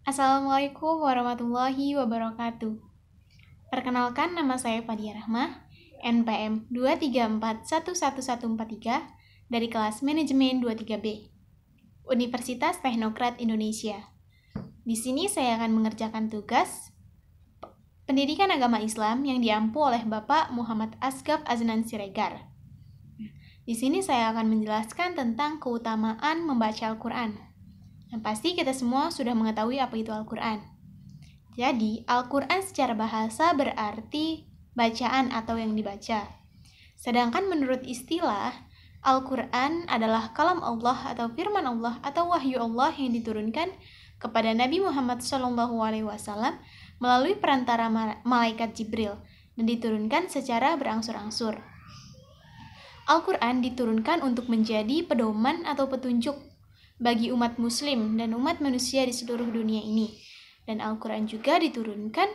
Assalamualaikum warahmatullahi wabarakatuh. Perkenalkan, nama saya Fadia Rahmah, NPM 234111143 dari kelas Manajemen 23B, Universitas Teknokrat Indonesia. Di sini saya akan mengerjakan tugas Pendidikan Agama Islam yang diampu oleh Bapak Muhammad Asgaf Aznan Siregar. Di sini saya akan menjelaskan tentang keutamaan membaca Al-Quran. Yang pasti kita semua sudah mengetahui apa itu Al-Quran. Jadi, Al-Quran secara bahasa berarti bacaan atau yang dibaca. Sedangkan menurut istilah, Al-Quran adalah kalam Allah atau firman Allah atau wahyu Allah yang diturunkan kepada Nabi Muhammad SAW melalui perantara malaikat Jibril dan diturunkan secara berangsur-angsur. Al-Quran diturunkan untuk menjadi pedoman atau petunjuk bagi umat muslim dan umat manusia di seluruh dunia ini. Dan Al-Quran juga diturunkan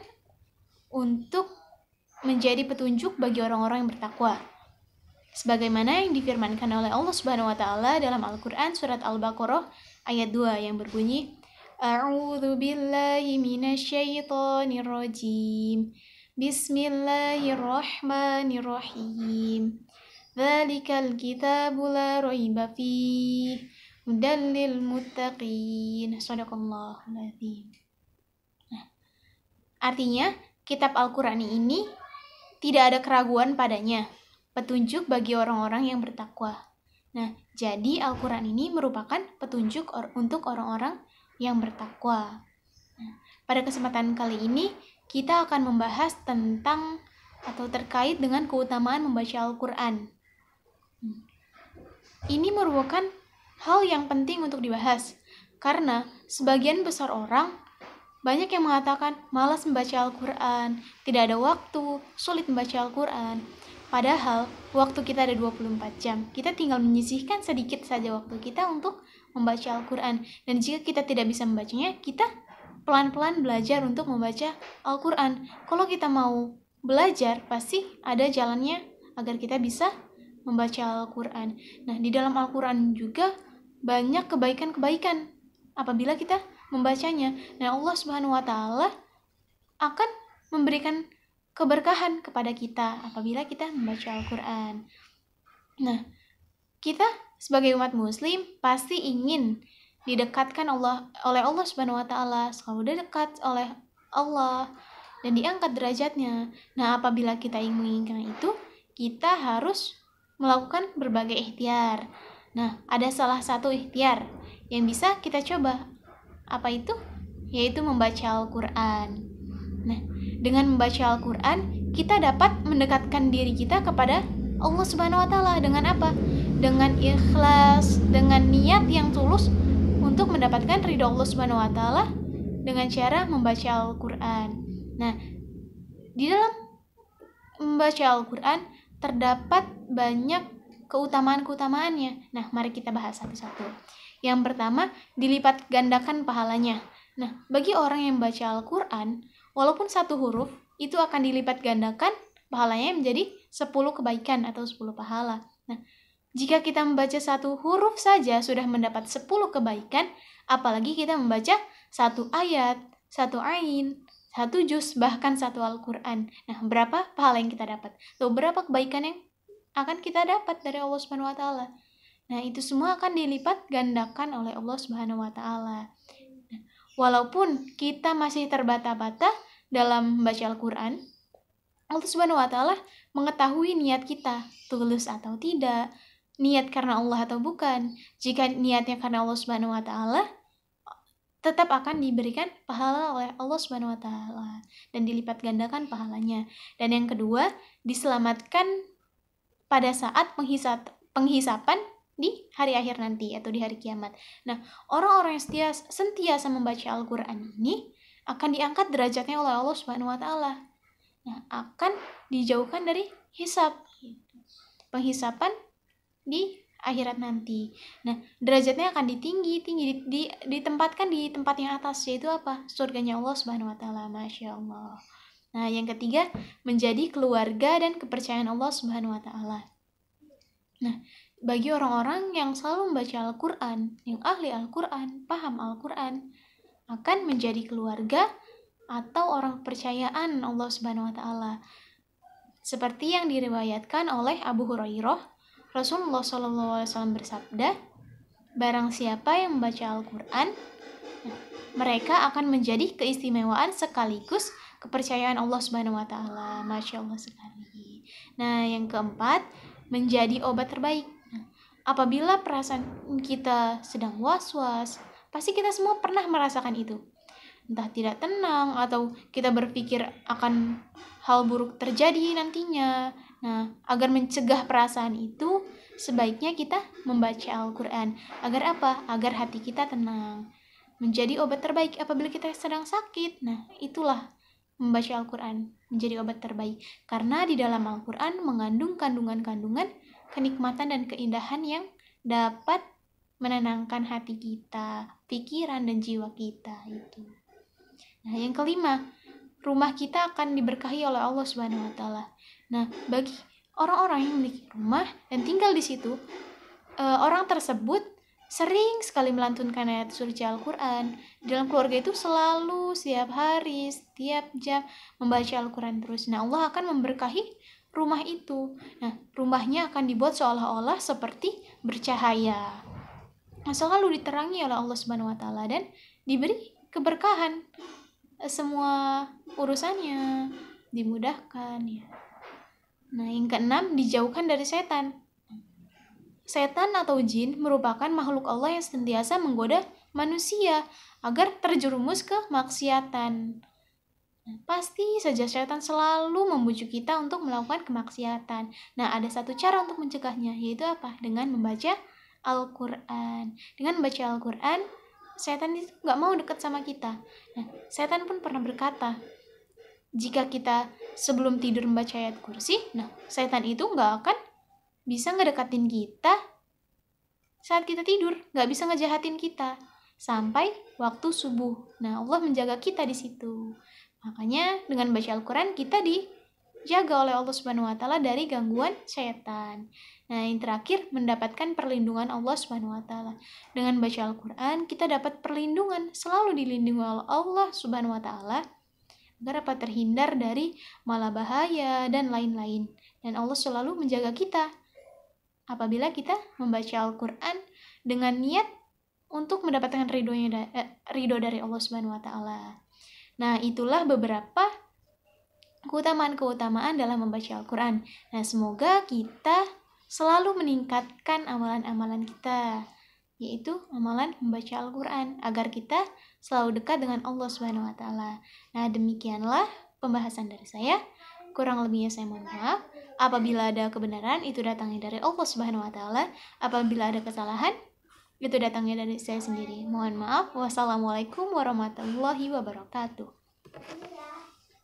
untuk menjadi petunjuk bagi orang-orang yang bertakwa. Sebagaimana yang difirmankan oleh Allah Subhanahu wa taala dalam Al-Quran surat Al-Baqarah ayat 2 yang berbunyi, A'udzu billahi minasyaitonir rajim. Bismillahirrahmanirrahim. Dzalikal kitabu la raiba fihi hudan lil muttaqin. Shadaqallahul adzim. Artinya, kitab Al-Quran ini tidak ada keraguan padanya, petunjuk bagi orang-orang yang bertakwa. Nah, jadi Al-Quran ini merupakan petunjuk untuk orang-orang yang bertakwa. Nah, pada kesempatan kali ini, kita akan membahas tentang atau terkait dengan keutamaan membaca Al-Quran. Ini merupakan hal yang penting untuk dibahas, karena sebagian besar orang banyak yang mengatakan malas membaca Al-Quran, tidak ada waktu, sulit membaca Al-Quran. Padahal waktu kita ada 24 jam, kita tinggal menyisihkan sedikit saja waktu kita untuk membaca Al-Quran. Dan jika kita tidak bisa membacanya, kita pelan-pelan belajar untuk membaca Al-Quran. Kalau kita mau belajar, pasti ada jalannya agar kita bisa membaca Al-Quran. Nah, di dalam Al-Quran juga banyak kebaikan-kebaikan apabila kita membacanya. Nah, Allah Subhanahu wa taala akan memberikan keberkahan kepada kita apabila kita membaca Al-Quran. Nah, kita sebagai umat muslim pasti ingin didekatkan oleh Allah Subhanahu wa taala, selalu dekat oleh Allah dan diangkat derajatnya. Nah, apabila kita ingin menginginkan itu, kita harus melakukan berbagai ikhtiar. Nah, ada salah satu ikhtiar yang bisa kita coba. Apa itu? Yaitu membaca Al-Quran. Nah, dengan membaca Al-Quran, kita dapat mendekatkan diri kita kepada Allah Subhanahu wa taala dengan apa? Dengan ikhlas, dengan niat yang tulus untuk mendapatkan ridho Allah Subhanahu wa taala dengan cara membaca Al-Quran. Nah, di dalam membaca Al-Quran terdapat banyak keutamaan-keutamaannya. Nah, mari kita bahas satu-satu. Yang pertama, dilipat gandakan pahalanya. Nah, bagi orang yang membaca Al-Quran, walaupun satu huruf, itu akan dilipat gandakan pahalanya menjadi 10 kebaikan atau 10 pahala. Nah, jika kita membaca satu huruf saja sudah mendapat 10 kebaikan, apalagi kita membaca satu ayat, satu ain, satu juz, bahkan satu Al-Quran. Nah, berapa pahala yang kita dapat? Tuh, berapa kebaikan yang akan kita dapat dari Allah Subhanahu wa taala? Nah, itu semua akan dilipat gandakan oleh Allah Subhanahu wa taala. Nah, walaupun kita masih terbata-bata dalam membaca Al-Quran, Allah Subhanahu wa taala mengetahui niat kita, tulus atau tidak, niat karena Allah atau bukan. Jika niatnya karena Allah Subhanahu wa taala, tetap akan diberikan pahala oleh Allah Subhanahu wa taala dan dilipat gandakan pahalanya. Dan yang kedua, diselamatkan pada saat penghisapan di hari akhir nanti atau di hari kiamat. Nah, orang-orang yang sentiasa membaca Al-Quran ini akan diangkat derajatnya oleh Allah Subhanahu wa taala. Nah, akan dijauhkan dari hisab, penghisapan di akhirat nanti. Nah, derajatnya akan ditempatkan di tempat yang atas, yaitu apa? Surganya Allah Subhanahu wa taala. Masya Allah. Nah, yang ketiga, menjadi keluarga dan kepercayaan Allah Subhanahu wa taala. Nah, bagi orang-orang yang selalu membaca Al-Quran, yang ahli Al-Quran, paham Al-Quran, akan menjadi keluarga atau orang kepercayaan Allah Subhanahu wa taala. Seperti yang diriwayatkan oleh Abu Hurairah, Rasulullah SAW bersabda, barang siapa yang membaca Al-Quran, mereka akan menjadi keistimewaan sekaligus kepercayaan Allah Subhanahu wa taala. Masya Allah sekali. Nah, yang keempat, menjadi obat terbaik. Apabila perasaan kita sedang was-was, pasti kita semua pernah merasakan itu. Entah tidak tenang atau kita berpikir akan hal buruk terjadi nantinya. Nah, agar mencegah perasaan itu, sebaiknya kita membaca Al-Quran. Agar apa? Agar hati kita tenang. Menjadi obat terbaik apabila kita sedang sakit. Nah, itulah membaca Al-Quran menjadi obat terbaik. Karena di dalam Al-Quran mengandung kandungan-kandungan kenikmatan dan keindahan yang dapat menenangkan hati kita, pikiran dan jiwa kita itu. Nah, yang kelima, rumah kita akan diberkahi oleh Allah Subhanahu wa taala. Nah, bagi orang-orang yang memiliki rumah dan tinggal di situ, orang tersebut sering sekali melantunkan ayat suci Al-Quran. Dalam keluarga itu selalu setiap hari, setiap jam membaca Al-Quran terus. Nah, Allah akan memberkahi rumah itu. Nah, rumahnya akan dibuat seolah-olah seperti bercahaya. Selalu diterangi oleh Allah Subhanahu wa taala dan diberi keberkahan. Semua urusannya dimudahkan ya. Nah, yang keenam, dijauhkan dari setan. Setan atau jin merupakan makhluk Allah yang senantiasa menggoda manusia agar terjerumus ke maksiatan. Nah, pasti saja setan selalu membujuk kita untuk melakukan kemaksiatan. Nah, ada satu cara untuk mencegahnya, yaitu apa? Dengan membaca Al-Quran. Dengan membaca Al-Quran, setan itu gak mau dekat sama kita. Nah, setan pun pernah berkata, jika kita sebelum tidur membaca ayat kursi, nah setan itu gak akan bisa ngedekatin kita saat kita tidur, gak bisa ngejahatin kita sampai waktu subuh. Nah, Allah menjaga kita di situ. Makanya dengan baca Al-Quran kita dijaga oleh Allah Subhanahu wa taala dari gangguan setan. Nah, yang terakhir, mendapatkan perlindungan Allah Subhanahu wa taala. Dengan baca Al-Quran kita dapat perlindungan, selalu dilindungi oleh Allah Subhanahu wa taala agar dapat terhindar dari malabahaya dan lain-lain. Dan Allah selalu menjaga kita apabila kita membaca Al-Quran dengan niat untuk mendapatkan ridho dari Allah Subhanahu wa taala. Nah, itulah beberapa keutamaan-keutamaan dalam membaca Al-Quran. Nah, semoga kita selalu meningkatkan amalan-amalan kita, yaitu amalan membaca Al-Quran, agar kita selalu dekat dengan Allah Subhanahu wa taala. Nah, demikianlah pembahasan dari saya. Kurang lebihnya saya mohon maaf. Apabila ada kebenaran, itu datangnya dari Allah Subhanahu wa taala. Apabila ada kesalahan, itu datangnya dari saya sendiri. Mohon maaf. Wassalamualaikum warahmatullahi wabarakatuh.